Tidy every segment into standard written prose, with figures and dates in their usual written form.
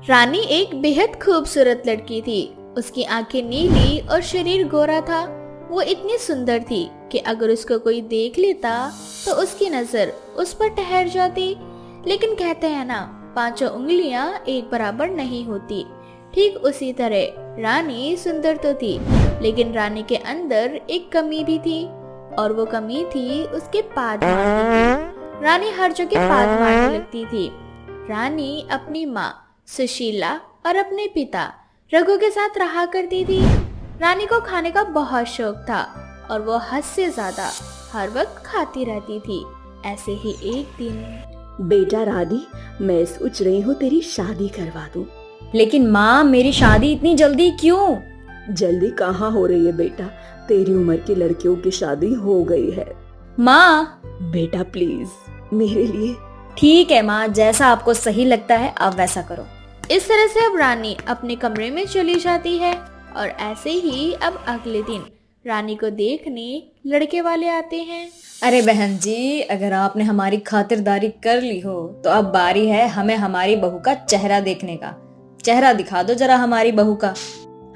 रानी एक बेहद खूबसूरत लड़की थी। उसकी आंखें नीली और शरीर गोरा था। वो इतनी सुंदर थी कि अगर उसको कोई देख लेता तो उसकी नजर उस पर ठहर जाती। लेकिन कहते हैं ना, पांचों उंगलियां एक बराबर नहीं होती। ठीक उसी तरह रानी सुंदर तो थी, लेकिन रानी के अंदर एक कमी भी थी, और वो कमी थी उसके पाद मारने की। रानी हर जगह पाद मारने लगती थी। रानी अपनी माँ सुशीला और अपने पिता रघु के साथ रहा करती थी। रानी को खाने का बहुत शौक था और वो हद से ज्यादा हर वक्त खाती रहती थी। ऐसे ही एक दिन, बेटा रानी, मैं सोच रही हूँ तेरी शादी करवा दूँ। लेकिन माँ, मेरी शादी इतनी जल्दी क्यों? जल्दी कहाँ हो रही है बेटा, तेरी उम्र की लड़कियों की शादी हो गई है। माँ, बेटा प्लीज मेरे लिए। ठीक है माँ, जैसा आपको सही लगता है आप वैसा करो। इस तरह से अब रानी अपने कमरे में चली जाती है। और ऐसे ही अब अगले दिन रानी को देखने लड़के वाले आते हैं। अरे बहन जी, अगर आपने हमारी खातिरदारी कर ली हो तो अब बारी है हमें हमारी बहू का चेहरा देखने का। चेहरा दिखा दो जरा हमारी बहू का।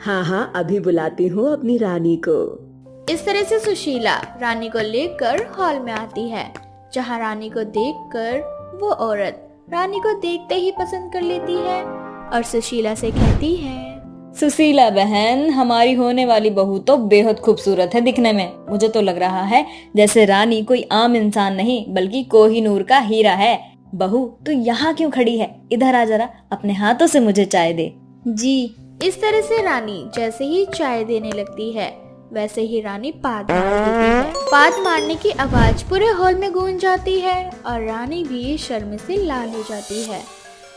हाँ हाँ, अभी बुलाती हूँ अपनी रानी को। इस तरह से सुशीला रानी को लेकर हॉल में आती है, जहाँ रानी को देखकर वो औरत रानी को देखते ही पसंद कर लेती है और सुशीला से कहती है, सुशीला बहन, हमारी होने वाली बहू तो बेहद खूबसूरत है दिखने में। मुझे तो लग रहा है जैसे रानी कोई आम इंसान नहीं बल्कि कोहिनूर का हीरा है। बहू, तू यहाँ क्यों खड़ी है? इधर आ जरा, अपने हाथों से मुझे चाय दे। जी। इस तरह से रानी जैसे ही चाय देने लगती है, वैसे ही रानी पाद मार देती है। पाद मारने की आवाज पूरे हॉल में गूंज जाती है और रानी भी शर्म से लाल हो जाती है।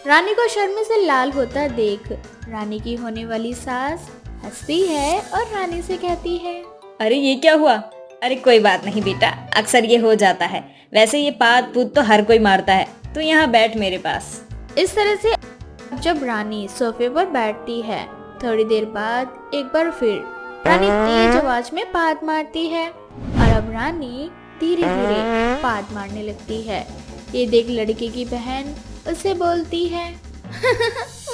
रानी को शर्म से लाल होता देख रानी की होने वाली सास हंसती है और रानी से कहती है, अरे ये क्या हुआ? अरे कोई बात नहीं बेटा, अक्सर ये हो जाता है। वैसे ये पाद पूत तो हर कोई मारता है। तू यहाँ बैठ मेरे पास। इस तरह से जब रानी सोफे पर बैठती है, थोड़ी देर बाद एक बार फिर रानी तेज आवाज में पाद मारती है और अब रानी धीरे धीरे पाद मारने लगती है। ये देख लड़के की बहन उसे बोलती है,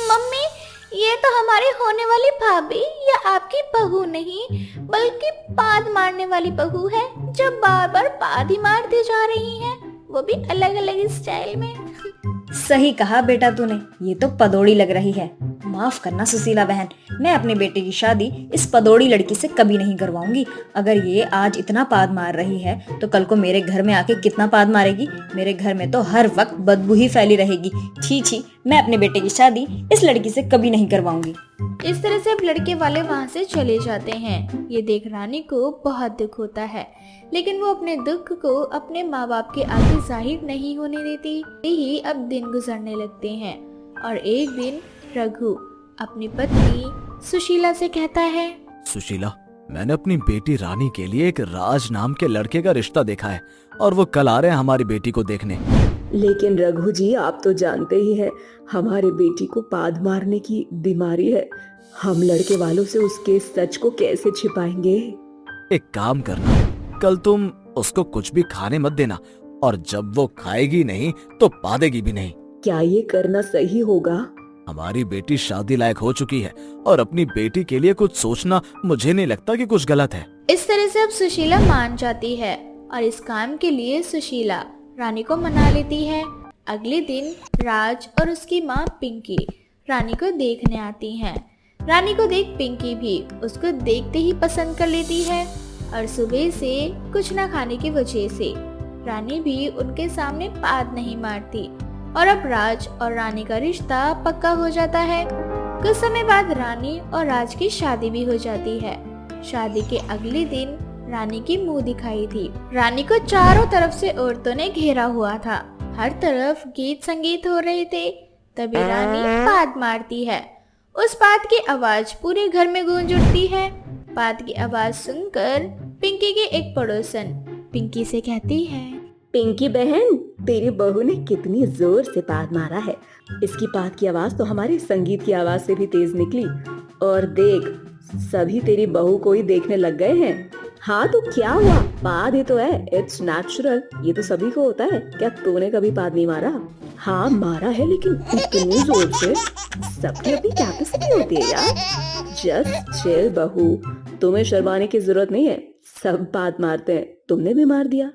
मम्मी, ये तो हमारी होने वाली भाभी या आपकी बहू नहीं बल्कि पाद मारने वाली बहू है, जो बार बार पाद ही मारती जा रही है, वो भी अलग अलग स्टाइल में। सही कहा बेटा तूने, ये तो पदौड़ी लग रही है। माफ करना सुशीला बहन, मैं अपने बेटे की शादी इस पदौड़ी लड़की से कभी नहीं करवाऊंगी। अगर ये आज इतना पाद मार रही है तो कल को मेरे घर में आके कितना पाद मारेगी। मेरे घर में तो हर वक्त बदबू ही फैली रहेगी। छी छी, मैं अपने बेटे की शादी इस लड़की से कभी नहीं करवाऊंगी। इस तरह से अब लड़के वाले वहाँ से चले जाते हैं। ये देख रानी को बहुत दुख होता है, लेकिन वो अपने दुख को अपने माँ बाप के आगे जाहिर नहीं होने देती। ही अब दिन गुजरने लगते हैं और एक दिन रघु अपनी पत्नी सुशीला से कहता है, सुशीला, मैंने अपनी बेटी रानी के लिए एक राज नाम के लड़के का रिश्ता देखा है और वो कल आ रहे हैं हमारी बेटी को देखने। लेकिन रघु जी, आप तो जानते ही हैं हमारे बेटी को पाद मारने की बीमारी है। हम लड़के वालों से उसके सच को कैसे छिपाएंगे? एक काम करना, कल तुम उसको कुछ भी खाने मत देना, और जब वो खाएगी नहीं तो पादेगी भी नहीं। क्या ये करना सही होगा? हमारी बेटी शादी लायक हो चुकी है और अपनी बेटी के लिए कुछ सोचना मुझे नहीं लगता कि कुछ गलत है। इस तरह से अब सुशीला मान जाती है और इस काम के लिए सुशीला रानी को मना लेती है। अगले दिन राज और उसकी माँ पिंकी रानी को देखने आती हैं। रानी को देख पिंकी भी उसको देखते ही पसंद कर लेती है और सुबह से कुछ न खाने की वजह से रानी भी उनके सामने पाद नहीं मारती और अब राज और रानी का रिश्ता पक्का हो जाता है। कुछ समय बाद रानी और राज की शादी भी हो जाती है। शादी के अगले दिन रानी की मुंह दिखाई थी। रानी को चारों तरफ से औरतों ने घेरा हुआ था। हर तरफ गीत संगीत हो रहे थे। तभी रानी पाद मारती है। उस पाद की आवाज पूरे घर में गूंज उठती है। पाद की आवाज सुनकर पिंकी की एक पड़ोसन पिंकी से कहती है, पिंकी बहन, तेरी बहू ने कितनी जोर से पाद मारा है। इसकी पाद की आवाज तो हमारी संगीत की आवाज से भी तेज निकली। और देख, सभी तेरी बहू को ही देखने लग गए हैं। हाँ तो क्या हुआ, पाद ही तो है, इट्स नेचुरल, ये तो सभी को होता है। क्या तूने कभी पाद नहीं मारा? हाँ मारा है, लेकिन इतनी जोर से। सबकी अपनी कैपेसिटी होती है यार। जस्ट चिल बहू, तुम्हें शर्माने की जरूरत नहीं है। सब बात मारते हैं, तुमने भी मार दिया।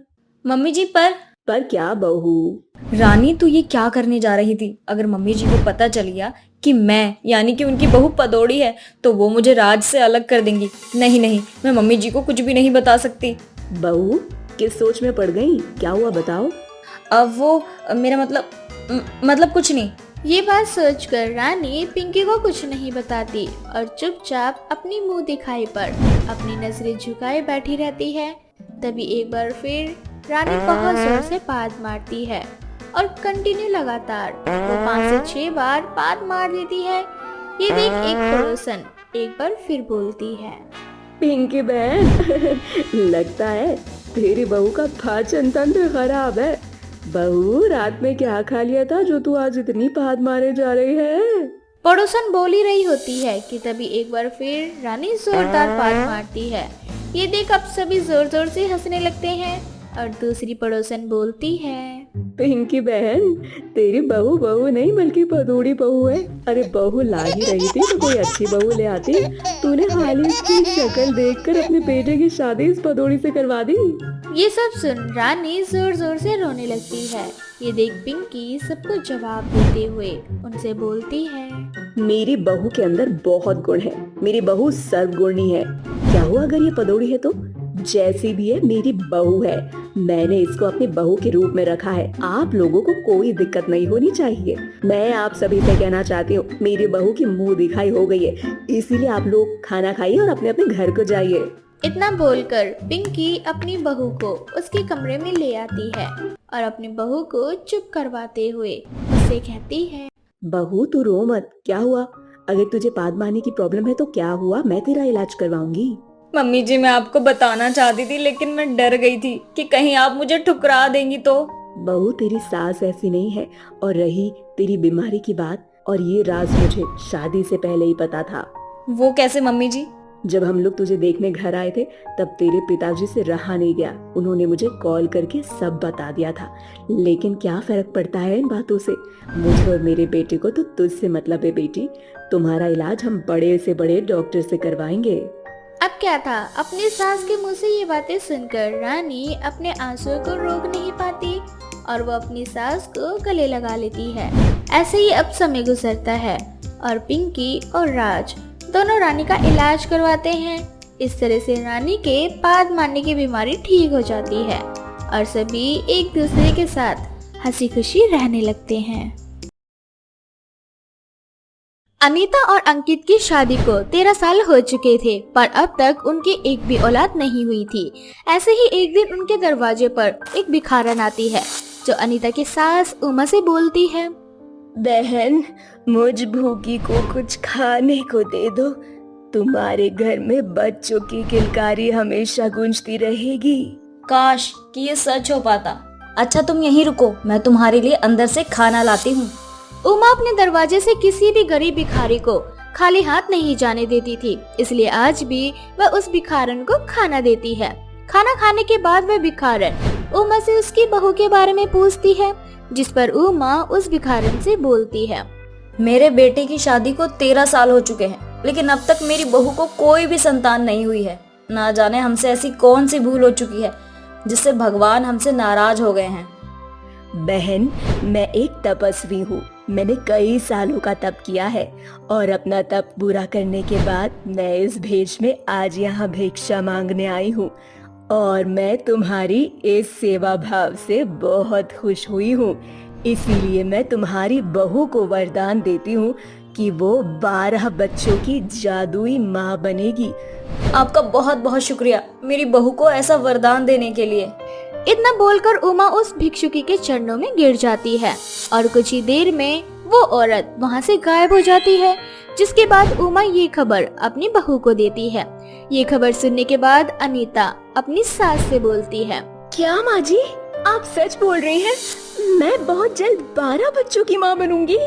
मम्मी जी पर क्या बहू? रानी तू ये क्या करने जा रही थी? अगर मम्मी जी को पता चल गया कि मैं यानी कि उनकी बहू पदौड़ी है तो वो मुझे राज से अलग कर देंगी। नहीं नहीं, मैं मम्मी जी को कुछ भी नहीं बता सकती। बहू किस सोच में पड़ गई? क्या हुआ बताओ। अब वो मेरा मतलब कुछ नहीं। ये बात सोचकर रानी पिंकी को कुछ नहीं बताती और चुपचाप अपनी मुंह दिखाई पर अपनी नजरें झुकाए बैठी रहती है। तभी एक बार फिर रानी बहुत जोर से पाद मारती है और कंटिन्यू लगातार वो 5 से 6 बार पाद मार देती है। ये देख एक पड़ोसन एक बार फिर बोलती है, पिंकी बहन लगता है तेरी बहू का पाचन तंत्र खराब है। बहू रात में क्या खा लिया था जो तू आज इतनी पाद मारे जा रही है? पड़ोसन बोल ही रही होती है कि तभी एक बार फिर रानी जोरदार पाद मारती है। ये देख अब सभी जोर जोर से हंसने लगते हैं और दूसरी पड़ोसन बोलती है, पिंकी बहन तेरी बहू नहीं बल्कि पदौड़ी बहू है। अरे बहू ला ही रही थी तो कोई अच्छी बहू ले आती। तूने हाल ही इसकी शक्ल देखकर अपने बेटे की शादी इस पदौड़ी से करवा दी। ये सब सुन रानी जोर जोर से रोने लगती है। ये देख पिंकी सबको जवाब देते हुए उनसे बोलती है, मेरी बहू के अंदर बहुत गुण है। मेरी बहू सर्वगुणी है। क्या हुआ अगर ये पदौड़ी है तो? जैसी भी है मेरी बहू है। मैंने इसको अपनी बहू के रूप में रखा है। आप लोगों को कोई दिक्कत नहीं होनी चाहिए। मैं आप सभी से कहना चाहती हूँ, मेरी बहू की मुंह दिखाई हो गई है, इसीलिए आप लोग खाना खाइए और अपने अपने घर को जाइए। इतना बोलकर पिंकी अपनी बहू को उसके कमरे में ले आती है और अपनी बहू को चुप करवाते हुए उससे कहती है, बहू तू रो मत। क्या हुआ? अगर तुझे पाद मारने की प्रॉब्लम है तो क्या हुआ, मैं तेरा इलाज करवाऊंगी। मम्मी जी मैं आपको बताना चाहती थी लेकिन मैं डर गई थी कि कहीं आप मुझे ठुकरा देंगी तो। बहू तेरी सास ऐसी नहीं है। और रही तेरी बीमारी की बात, और ये राज मुझे शादी से पहले ही पता था। वो कैसे मम्मी जी? जब हम लोग तुझे देखने घर आए थे तब तेरे पिताजी से रहा नहीं गया। उन्होंने मुझे कॉल करके सब बता दिया था। लेकिन क्या फर्क पड़ता है इन बातों से? मुझे और मेरे बेटे को तो तुझसे मतलब है बेटी। तुम्हारा इलाज हम बड़े से बड़े डॉक्टर से करवाएंगे। अब क्या था, अपनी सास के मुंह से ये बातें सुनकर रानी अपने आंसुओं को रोक नहीं पाती और वो अपनी सास को गले लगा लेती है। ऐसे ही अब समय गुजरता है और पिंकी और राज दोनों रानी का इलाज करवाते हैं। इस तरह से रानी के पाद मारने की बीमारी ठीक हो जाती है और सभी एक दूसरे के साथ हंसी खुशी रहने लगते हैं। अनीता और अंकित की शादी को 13 साल हो चुके थे, पर अब तक उनकी एक भी औलाद नहीं हुई थी। ऐसे ही एक दिन उनके दरवाजे पर एक भिखारन आती है जो अनीता की सास उमा से बोलती है, बहन मुझ भूखी को कुछ खाने को दे दो। तुम्हारे घर में बच्चों की किलकारी हमेशा गूंजती रहेगी। काश कि ये सच हो पाता। अच्छा तुम यहीं रुको, मैं तुम्हारे लिए अंदर से खाना लाती हूँ। उमा अपने दरवाजे से किसी भी गरीब भिखारी को खाली हाथ नहीं जाने देती थी, इसलिए आज भी वह उस भिखारन को खाना देती है। खाना खाने के बाद वह भिखारन उमा से उसकी बहू के बारे में पूछती है, जिस पर उमा उस भिखारन से बोलती है, मेरे बेटे की शादी को 13 साल हो चुके हैं, लेकिन अब तक मेरी बहू को कोई भी संतान नहीं हुई है। ना जाने हमसे ऐसी कौन सी भूल हो चुकी है जिससे भगवान हमसे नाराज हो गए हैं। बहन मैं एक तपस्वी हूँ। मैंने कई सालों का तप किया है और अपना तप पूरा करने के बाद मैं इस भेष में आज यहाँ भिक्षा मांगने आई हूँ। और मैं तुम्हारी इस सेवा भाव से बहुत खुश हुई हूँ। इसीलिए मैं तुम्हारी बहू को वरदान देती हूँ कि वो 12 बच्चों की जादुई माँ बनेगी। आपका बहुत बहुत शुक्रिया मेरी बहू को ऐसा वरदान देने के लिए। इतना बोलकर उमा उस भिक्षुकी के चरणों में गिर जाती है और कुछ ही देर में वो औरत वहाँ से गायब हो जाती है। जिसके बाद उमा ये खबर अपनी बहू को देती है। ये खबर सुनने के बाद अनीता अपनी सास से बोलती है, क्या माँ जी आप सच बोल रही हैं? मैं बहुत जल्द 12 बच्चों की माँ बनूंगी।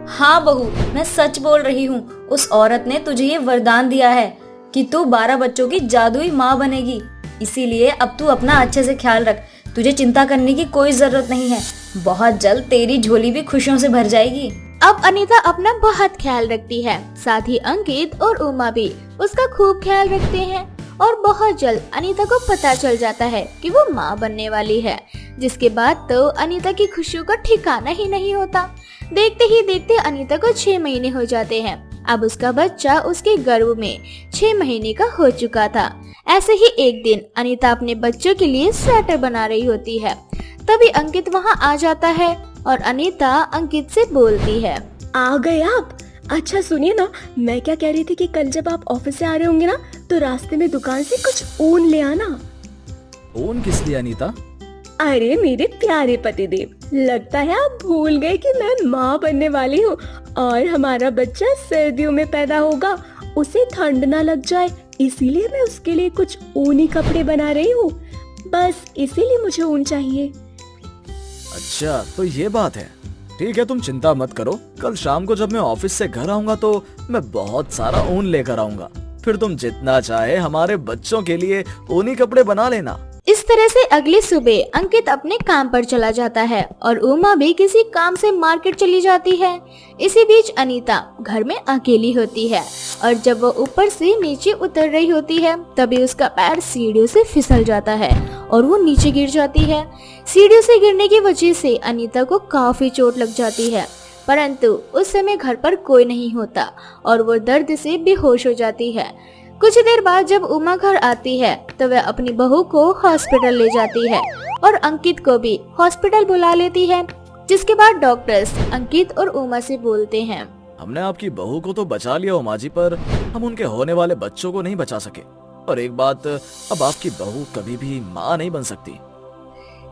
हाँ बहू मैं सच बोल रही हूँ। उस औरत ने तुझे ये वरदान दिया है कि तू 12 बच्चों की जादुई माँ बनेगी। इसीलिए अब तू अपना अच्छे से ख्याल रख। तुझे चिंता करने की कोई जरूरत नहीं है। बहुत जल्द तेरी झोली भी खुशियों से भर जाएगी। अब अनीता अपना बहुत ख्याल रखती है, साथ ही अंकित और उमा भी उसका खूब ख्याल रखते हैं। और बहुत जल्द अनीता को पता चल जाता है कि वो माँ बनने वाली है, जिसके बाद तो अनीता की खुशियों का ठिकाना ही नहीं होता। देखते ही देखते अनीता को 6 महीने हो जाते हैं। अब उसका बच्चा उसके गर्भ में 6 महीने का हो चुका था। ऐसे ही एक दिन अनीता अपने बच्चों के लिए स्वेटर बना रही होती है, तभी अंकित वहाँ आ जाता है और अनीता अंकित से बोलती है, आ गए आप? अच्छा सुनिए ना, मैं क्या कह रही थी कि कल जब आप ऑफिस से आ रहे होंगे ना, तो रास्ते में दुकान से कुछ ऊन ले आना। ऊन किस लिए अनीता? अरे मेरे प्यारे पतिदेव, लगता है आप भूल गए कि मैं माँ बनने वाली हूँ और हमारा बच्चा सर्दियों में पैदा होगा, उसे ठंड ना लग जाए, इसीलिए मैं उसके लिए कुछ ऊनी कपड़े बना रही हूँ। बस इसीलिए मुझे ऊन चाहिए। अच्छा तो ये बात है। ठीक है, तुम चिंता मत करो, कल शाम को जब मैं ऑफिस से घर आऊंगा तो मैं बहुत सारा ऊन लेकर आऊंगा। फिर तुम जितना चाहे हमारे बच्चों के लिए ऊनी कपड़े बना लेना। इस तरह से अगली सुबह अंकित अपने काम पर चला जाता है और उमा भी किसी काम से मार्केट चली जाती है। इसी बीच अनीता घर में अकेली होती है और जब वो ऊपर से नीचे उतर रही होती है, तभी उसका पैर सीढ़ियों से फिसल जाता है और वो नीचे गिर जाती है। सीढ़ियों से गिरने की वजह से अनीता को काफी चोट लग जाती है, परंतु उस समय घर पर कोई नहीं होता और वो दर्द से बेहोश हो जाती है। कुछ देर बाद जब उमा घर आती है तो वह अपनी बहू को हॉस्पिटल ले जाती है और अंकित को भी हॉस्पिटल बुला लेती है, जिसके बाद डॉक्टर्स अंकित और उमा से बोलते हैं, हमने आपकी बहू को तो बचा लिया उमा जी, पर हम उनके होने वाले बच्चों को नहीं बचा सके। और एक बात, अब आपकी बहू कभी भी माँ नहीं बन सकती।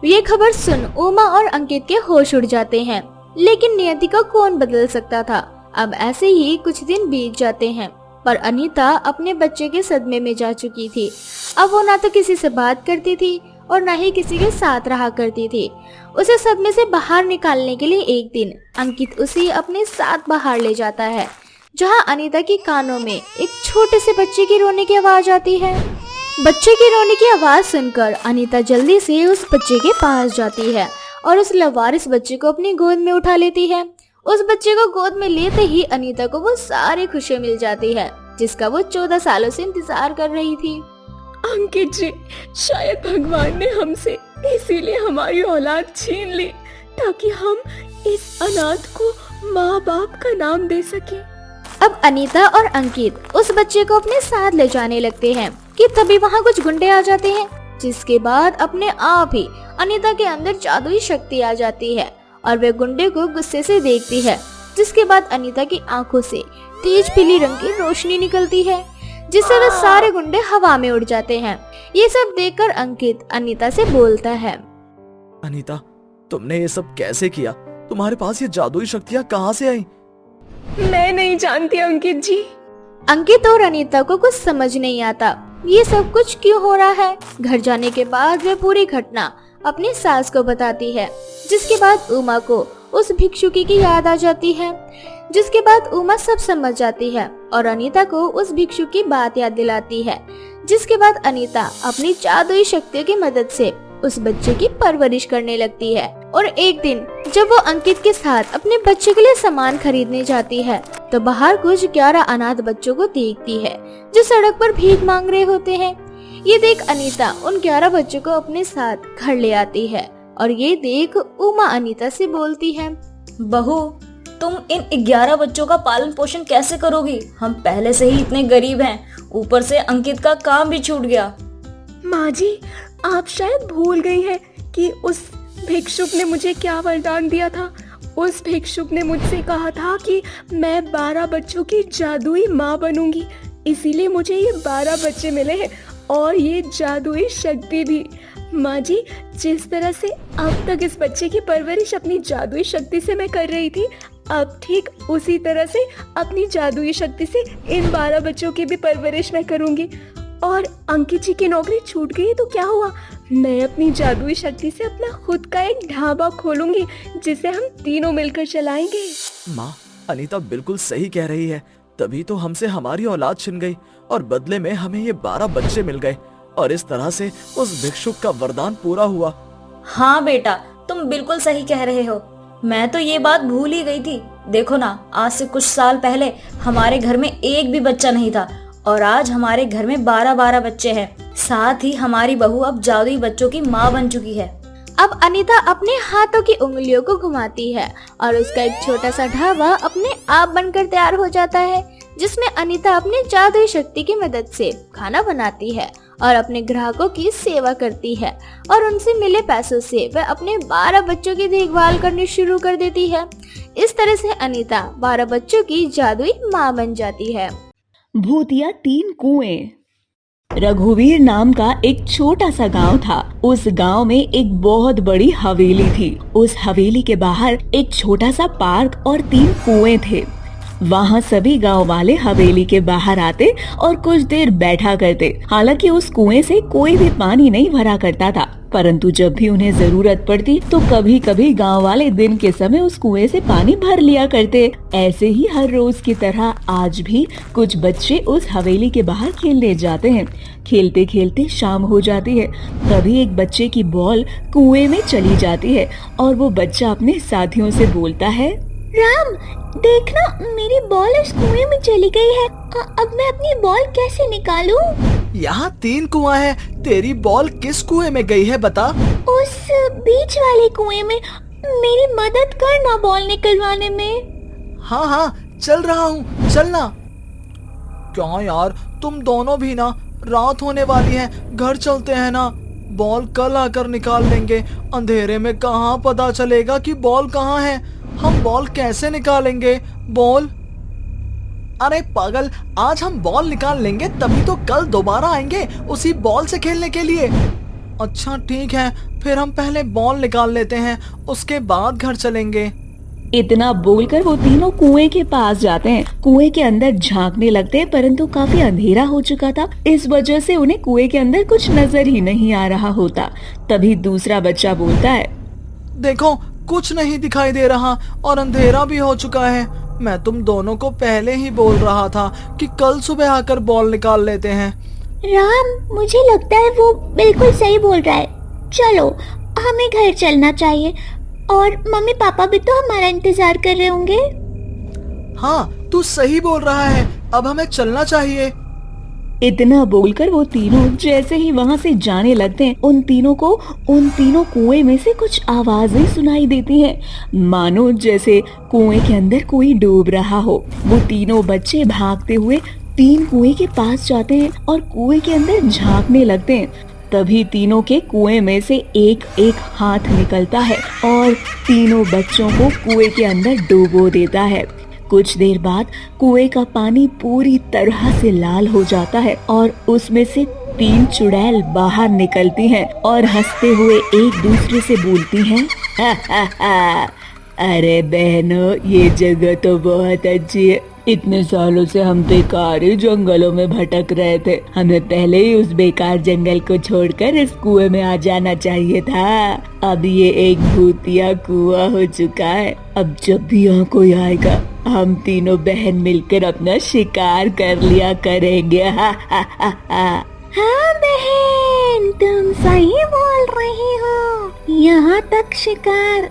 ये खबर सुन उमा और अंकित के होश उड़ जाते हैं, लेकिन नियति को कौन बदल सकता था। अब ऐसे ही कुछ दिन बीत जाते हैं, पर अनीता अपने बच्चे के सदमे में जा चुकी थी। अब वो ना तो किसी से बात करती थी और ना ही किसी के साथ रहा करती थी। उसे सदमे से बाहर निकालने के लिए एक दिन अंकित उसे अपने साथ बाहर ले जाता है, जहां अनीता के कानों में एक छोटे से बच्चे की रोने की आवाज आती है। बच्चे की रोने की आवाज सुनकर अनीता जल्दी से उस बच्चे के पास जाती है और उस लवारिस बच्चे को अपनी गोद में उठा लेती है। उस बच्चे को गोद में लेते ही अनीता को वो सारी खुशियाँ मिल जाती है, जिसका वो 14 सालों से इंतजार कर रही थी। अंकित जी, शायद भगवान ने हमसे इसीलिए हमारी औलाद छीन ली, ताकि हम इस अनाथ को माँ बाप का नाम दे सके। अब अनीता और अंकित उस बच्चे को अपने साथ ले जाने लगते हैं कि तभी वहाँ कुछ गुंडे आ जाते हैं, जिसके बाद अपने आप ही अनीता के अंदर जादुई शक्ति आ जाती है और वे गुंडे को गुस्से से देखती है, जिसके बाद अनीता की आंखों से तेज पीली रंग की रोशनी निकलती है, जिससे वे सारे गुंडे हवा में उड़ जाते हैं। ये सब देखकर अंकित अनीता से बोलता है, अनीता, तुमने ये सब कैसे किया? तुम्हारे पास ये जादुई शक्तियाँ कहाँ से आई? मैं नहीं जानती अंकित जी। अंकित और अनीता को कुछ समझ नहीं आता ये सब कुछ क्यों हो रहा है। घर जाने के बाद वे पूरी घटना अपनी सास को बताती है, जिसके बाद उमा को उस भिक्षुकी की याद आ जाती है। जिसके बाद उमा सब समझ जाती है और अनीता को उस भिक्षु की बात याद दिलाती है। जिसके बाद अनीता अपनी जादुई शक्तियों की मदद से उस बच्चे की परवरिश करने लगती है। और एक दिन जब वो अंकित के साथ अपने बच्चे के लिए सामान खरीदने जाती है, तो बाहर कुछ 11 अनाथ बच्चों को देखती है जो सड़क पर भीख मांग रहे होते हैं। ये देख अनीता उन 11 बच्चों को अपने साथ घर ले आती है और ये देख उमा अनीता से बोलती है, बहू, तुम इन 11 बच्चों का पालन पोषण कैसे करोगी? हम पहले से ही इतने गरीब हैं, ऊपर से अंकित का काम भी छूट गया। माँ जी, आप शायद भूल गई हैं कि उस भिक्षुक ने मुझे क्या वरदान दिया था। उस भिक्षुक ने मुझसे कहा था कि मैं 12 बच्चों की जादुई माँ बनूंगी, इसीलिए मुझे ये 12 बच्चे मिले हैं और ये जादुई शक्ति भी। माँ जी, जिस तरह से अब तक इस बच्चे की परवरिश अपनी जादुई शक्ति से मैं कर रही थी, अब ठीक उसी तरह से अपनी जादुई शक्ति से इन 12 बच्चों की भी परवरिश मैं करूंगी। और अंकित जी की नौकरी छूट गई तो क्या हुआ, मैं अपनी जादुई शक्ति से अपना खुद का एक ढाबा खोलूंगी, जिसे हम तीनों मिलकर चलाएंगे। माँ, अनीता बिल्कुल सही कह रही है, तभी तो हमसे हमारी औलाद छिन गई और बदले में हमें ये 12 बच्चे मिल गए और इस तरह से उस भिक्षुक का वरदान पूरा हुआ। हाँ बेटा, तुम बिल्कुल सही कह रहे हो। मैं तो ये बात भूल ही गई थी। देखो ना, आज से कुछ साल पहले हमारे घर में एक भी बच्चा नहीं था और आज हमारे घर में 12-12 बच्चे हैं। साथ ही हमारी बहू अब जादुई बच्चों की माँ बन चुकी है। अब अनीता अपने हाथों की उंगलियों को घुमाती है और उसका एक छोटा सा ढाबा अपने आप बनकर तैयार हो जाता है, जिसमें अनीता अपनी जादुई शक्ति की मदद से खाना बनाती है और अपने ग्राहकों की सेवा करती है और उनसे मिले पैसों से वह अपने 12 बच्चों की देखभाल करनी शुरू कर देती है। इस तरह से अनीता 12 बच्चों की जादुई माँ बन जाती है। भूतिया 3 कुएं। रघुवीर नाम का एक छोटा सा गांव था। उस गांव में एक बहुत बड़ी हवेली थी। उस हवेली के बाहर एक छोटा सा पार्क और 3 कुएं थे। वहाँ सभी गांव वाले हवेली के बाहर आते और कुछ देर बैठा करते। हालांकि उस कुएं से कोई भी पानी नहीं भरा करता था, परंतु जब भी उन्हें जरूरत पड़ती तो कभी कभी गांव वाले दिन के समय उस कुएं से पानी भर लिया करते। ऐसे ही हर रोज की तरह आज भी कुछ बच्चे उस हवेली के बाहर खेलने जाते हैं। खेलते खेलते शाम हो जाती है। तभी एक बच्चे की बॉल कुएं में चली जाती है और वो बच्चा अपने साथियों से बोलता है, राम, देखना मेरी बॉल उस कुएं में चली गई है। अब मैं अपनी बॉल कैसे निकालूं? यहाँ 3 कुआं है, तेरी बॉल किस कुएं में गई है बता। उस बीच वाले कुएं में। मेरी मदद करना बॉल निकलवाने में। हाँ हाँ चल रहा हूँ, चलना। क्या यार, तुम दोनों भी ना, रात होने वाली है, घर चलते हैं ना। बॉल कल आकर निकाल लेंगे। अंधेरे में कहाँ पता चलेगा कि बॉल कहाँ है। हम बॉल कैसे निकालेंगे? बॉल, अरे पागल, आज हम बॉल निकाल लेंगे तभी तो कल दोबारा आएंगे उसी बॉल से खेलने के लिए। अच्छा ठीक है, फिर हम पहले बॉल निकाल लेते हैं, उसके बाद घर चलेंगे। इतना बोलकर वो तीनों कुएं के पास जाते हैं। कुएं के अंदर झांकने लगते हैं, परंतु काफी अंधेरा हो चुका था। इस वजह से उन्हें कुएं के अंदर कुछ नजर ही नहीं आ रहा होता। तभी दूसरा बच्चा बोलता है, देखो कुछ नहीं दिखाई दे रहा और अंधेरा भी हो चुका है। मैं तुम दोनों को पहले ही बोल रहा था कि कल सुबह आकर बॉल निकाल लेते हैं। राम, मुझे लगता है वो बिल्कुल सही बोल रहा है। चलो, हमें घर चलना चाहिए और मम्मी पापा भी तो हमारा इंतजार कर रहे होंगे। हाँ, तू सही बोल रहा है, अब हमें चलना चाहिए। इतना बोलकर वो तीनों जैसे ही वहाँ से जाने लगते हैं, उन तीनों कुएं में से कुछ आवाजें सुनाई देती हैं, मानो जैसे कुएं के अंदर कोई डूब रहा हो। वो तीनों बच्चे भागते हुए 3 कुएं के पास जाते हैं और कुएं के अंदर झांकने लगते हैं। तभी तीनों के कुएं में से एक एक हाथ निकलता है और तीनों बच्चों को कुएं के अंदर डुबो देता है। कुछ देर बाद कुएं का पानी पूरी तरह से लाल हो जाता है और उसमें से 3 चुड़ैल बाहर निकलती हैं और हंसते हुए एक दूसरे से बोलती हैं, हा हा हा, अरे बहनों, ये जगह तो बहुत अच्छी है। इतने सालों से हम बेकार ही जंगलों में भटक रहे थे। हमें पहले ही उस बेकार जंगल को छोड़कर इस कुएं में आ जाना चाहिए था। अब ये एक भूतिया कुआं हो चुका है। अब जब भी यहाँ कोई आएगा, हम तीनों बहन मिलकर अपना शिकार कर लिया करेंगे। हा हा हा हा। हाँ बहन, तुम सही बोल रही हो। यहाँ तक शिकार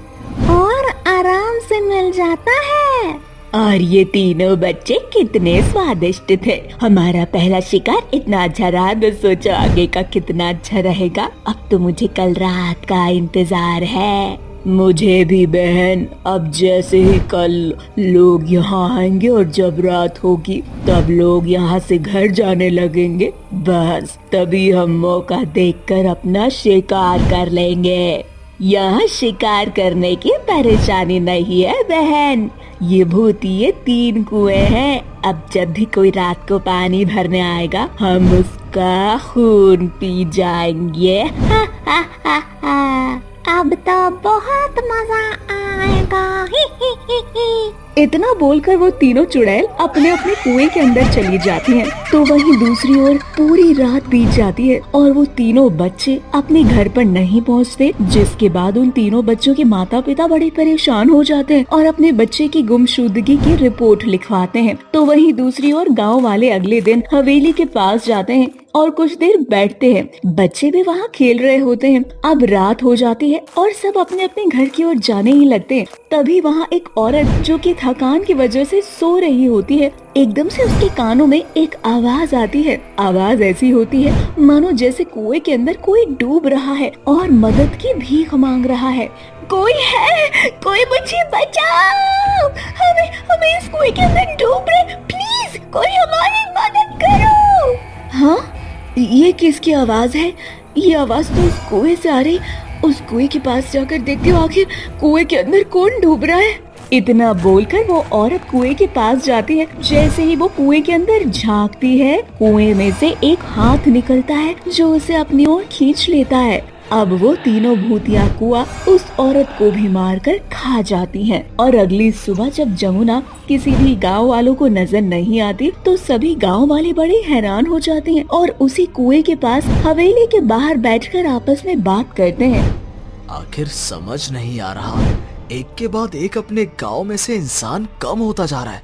और आराम से मिल जाता है। और ये तीनों बच्चे कितने स्वादिष्ट थे। हमारा पहला शिकार इतना अच्छा रहा, तो सोचो आगे का कितना अच्छा रहेगा। अब तो मुझे कल रात का इंतजार है। मुझे भी बहन। अब जैसे ही कल लोग यहाँ आएंगे और जब रात होगी तब लोग यहाँ से घर जाने लगेंगे, बस तभी हम मौका देखकर अपना शिकार कर लेंगे। यहाँ शिकार करने की परेशानी नहीं है बहन। ये भूतिए 3 कुएं हैं। अब जब भी कोई रात को पानी भरने आएगा, हम उसका खून पी जाएंगे। हा हा हा हा। अब तो बहुत मजा आएगा। ही ही ही ही। इतना बोलकर वो तीनों चुड़ैल अपने अपने कुएं के अंदर चली जाती हैं। तो वहीं दूसरी ओर पूरी रात बीत जाती है और वो तीनों बच्चे अपने घर पर नहीं पहुंचते, जिसके बाद उन तीनों बच्चों के माता पिता बड़े परेशान हो जाते हैं और अपने बच्चे की गुमशुदगी की रिपोर्ट लिखवाते हैं। तो वहीं दूसरी ओर गाँव वाले अगले दिन हवेली के पास जाते हैं। और कुछ देर बैठते हैं। बच्चे भी वहाँ खेल रहे होते हैं। अब रात हो जाती है और सब अपने अपने घर की ओर जाने ही लगते हैं। तभी वहाँ एक औरत जो कि थकान की वजह से सो रही होती है, एकदम से उसके कानों में एक आवाज आती है। आवाज ऐसी होती है मानो जैसे कुएं के अंदर कोई डूब रहा है और मदद की भीख मांग रहा है। कोई है, कोई मुझे बचाओ, हमें इस कुएं के अंदर डूब रहे, प्लीज कोई हमारी मदद करो। हाँ, ये किसकी आवाज है? ये आवाज तो उस कुएं से आ रही। उस कुएं के पास जाकर देखती हूँ आखिर कुएं के अंदर कौन डूब रहा है। इतना बोलकर वो औरत कुएं के पास जाती है। जैसे ही वो कुएं के अंदर झांकती है, कुएं में से एक हाथ निकलता है जो उसे अपनी ओर खींच लेता है। अब वो तीनों भूतिया कुआं उस औरत को भी मारकर खा जाती हैं। और अगली सुबह जब जमुना किसी भी गांव वालों को नजर नहीं आती तो सभी गांव वाले बड़े हैरान हो जाते हैं और उसी कुएं के पास हवेली के बाहर बैठकर आपस में बात करते हैं। आखिर समझ नहीं आ रहा, एक के बाद एक अपने गांव में से इंसान कम होता जा रहा है।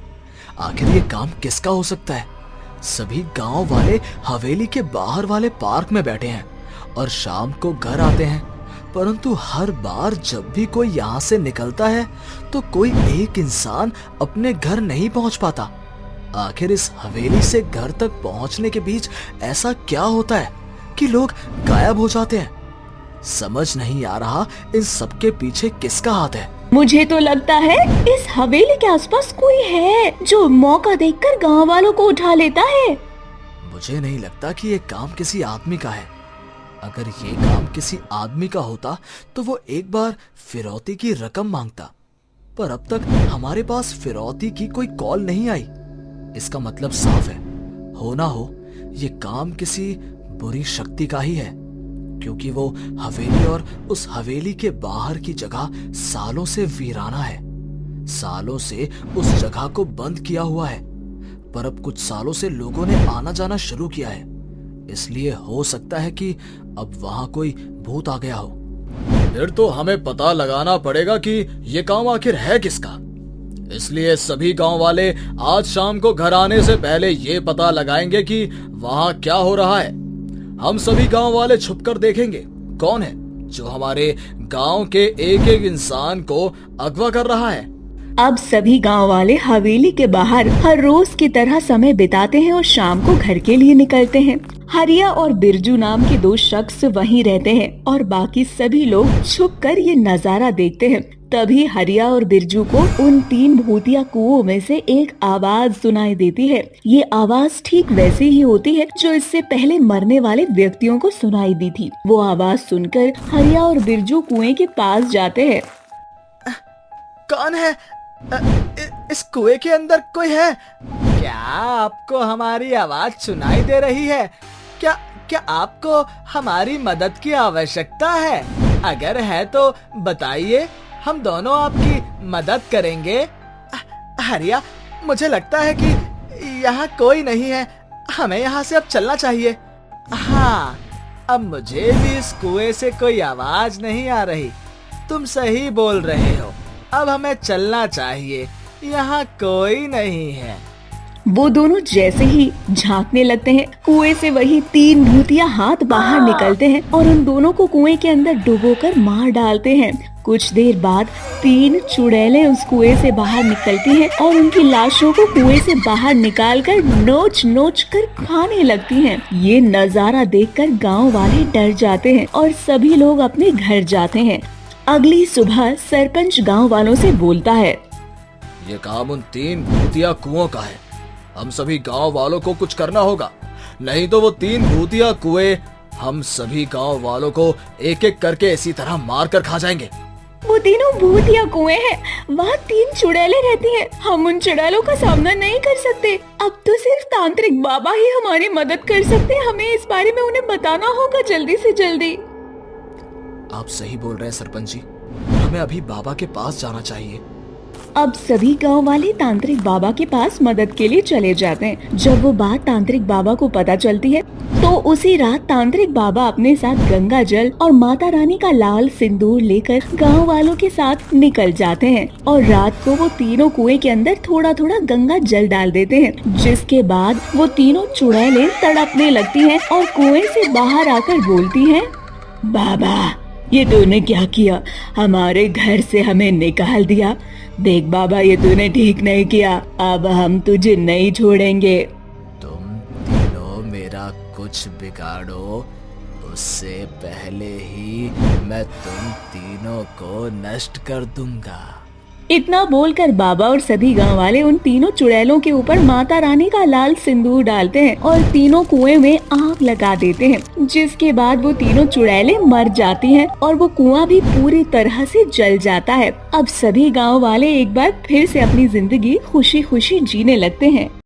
आखिर ये काम किसका हो सकता है? सभी गांव वाले हवेली के बाहर वाले पार्क में बैठे हैं और शाम को घर आते हैं, परंतु हर बार जब भी कोई यहाँ से निकलता है तो कोई एक इंसान अपने घर नहीं पहुँच पाता। आखिर इस हवेली से घर तक पहुँचने के बीच ऐसा क्या होता है कि लोग गायब हो जाते हैं? समझ नहीं आ रहा इन सबके पीछे किसका हाथ है। मुझे तो लगता है इस हवेली के आसपास कोई है जो मौका देखकर गांव वालों को उठा लेता है। मुझे नहीं लगता कि ये काम किसी आदमी का है। अगर ये काम किसी आदमी का होता तो वो एक बार फिरौती की रकम मांगता, पर अब तक हमारे पास फिरौती की कोई कॉल नहीं आई। इसका मतलब साफ है, हो ना हो ये काम किसी बुरी शक्ति का ही है, क्योंकि वो हवेली और उस हवेली के बाहर की जगह सालों से वीराना है। सालों से उस जगह को बंद किया हुआ है, पर अब कुछ सालों से लोगों ने आना जाना शुरू किया है। इसलिए हो सकता है कि अब वहां कोई भूत आ गया हो। फिर तो हमें पता लगाना पड़ेगा कि ये काम आखिर है किसका। इसलिए सभी गांव वाले आज शाम को घर आने से पहले ये पता लगाएंगे कि वहां क्या हो रहा है। हम सभी गांव वाले छुपकर देखेंगे कौन है जो हमारे गांव के एक एक इंसान को अगवा कर रहा है। अब सभी गांव वाले हवेली के बाहर हर रोज की तरह समय बिताते हैं और शाम को घर के लिए निकलते हैं। हरिया और बिरजू नाम के दो शख्स वहीं रहते हैं और बाकी सभी लोग छुपकर ये नजारा देखते हैं। तभी हरिया और बिरजू को उन तीन भूतिया कुओं में से एक आवाज सुनाई देती है। ये आवाज ठीक वैसी ही होती है जो इससे पहले मरने वाले व्यक्तियों को सुनाई दी थी। वो आवाज सुनकर हरिया और बिरजू कुएं के पास जाते हैं। कौन है? इस कुएं के अंदर कोई है क्या? आपको हमारी आवाज सुनाई दे रही है क्या आपको हमारी मदद की आवश्यकता है? अगर है तो बताइए, हम दोनों आपकी मदद करेंगे। हरिया, मुझे लगता है कि यहाँ कोई नहीं है, हमें यहाँ से अब चलना चाहिए। हाँ, अब मुझे भी इस कुएं से कोई आवाज नहीं आ रही। तुम सही बोल रहे हो, अब हमें चलना चाहिए, यहाँ कोई नहीं है। वो दोनों जैसे ही झांकने लगते हैं, कुएं से वही तीन भूतिया हाथ बाहर निकलते हैं और उन दोनों को कुएं के अंदर डुबोकर मार डालते हैं। कुछ देर बाद तीन चुड़ैलें उस कुएं से बाहर निकलती हैं और उनकी लाशों को कुएं से बाहर निकालकर नोच नोच कर खाने लगती हैं। ये नजारा देखकर गांव वाले डर जाते हैं और सभी लोग अपने घर जाते हैं। अगली सुबह सरपंच गांव वालों से बोलता है, ये काम उन तीन भूतिया कुओं का है। हम सभी गांव वालों को कुछ करना होगा, नहीं तो वो तीन भूतिया कुएं हम सभी गांव वालों को एक एक करके इसी तरह मार कर खा जाएंगे। वो तीनों भूतिया कुएं हैं, वहाँ तीन चुड़ैलें रहती हैं। हम उन चुड़ैलों का सामना नहीं कर सकते। अब तो सिर्फ तांत्रिक बाबा ही हमारी मदद कर सकते हैं। हमें इस बारे में उन्हें बताना होगा जल्दी से जल्दी। आप सही बोल रहे हैं सरपंच जी, हमें अभी बाबा के पास जाना चाहिए। अब सभी गांव वाले तांत्रिक बाबा के पास मदद के लिए चले जाते हैं। जब वो बात तांत्रिक बाबा को पता चलती है तो उसी रात तांत्रिक बाबा अपने साथ गंगा जल और माता रानी का लाल सिंदूर लेकर गांव वालों के साथ निकल जाते हैं और रात को वो तीनों कुएं के अंदर थोड़ा थोड़ा गंगा जल डाल देते हैं, जिसके बाद वो तीनों चुड़ैलें तड़पने लगती हैं और कुएं से बाहर आकर बोलती हैं, बाबा ये तूने क्या किया, हमारे घर से हमें निकाल दिया। देख बाबा ये तूने ठीक नहीं किया, अब हम तुझे नहीं छोड़ेंगे। तुम तीनों मेरा कुछ बिगाड़ो उससे पहले ही मैं तुम तीनों को नष्ट कर दूंगा। इतना बोलकर बाबा और सभी गांव वाले उन तीनों चुड़ैलों के ऊपर माता रानी का लाल सिंदूर डालते हैं और तीनों कुएं में आग लगा देते हैं, जिसके बाद वो तीनों चुड़ैलें मर जाती हैं और वो कुआं भी पूरी तरह से जल जाता है। अब सभी गांव वाले एक बार फिर से अपनी जिंदगी खुशी खुशी जीने लगते हैं।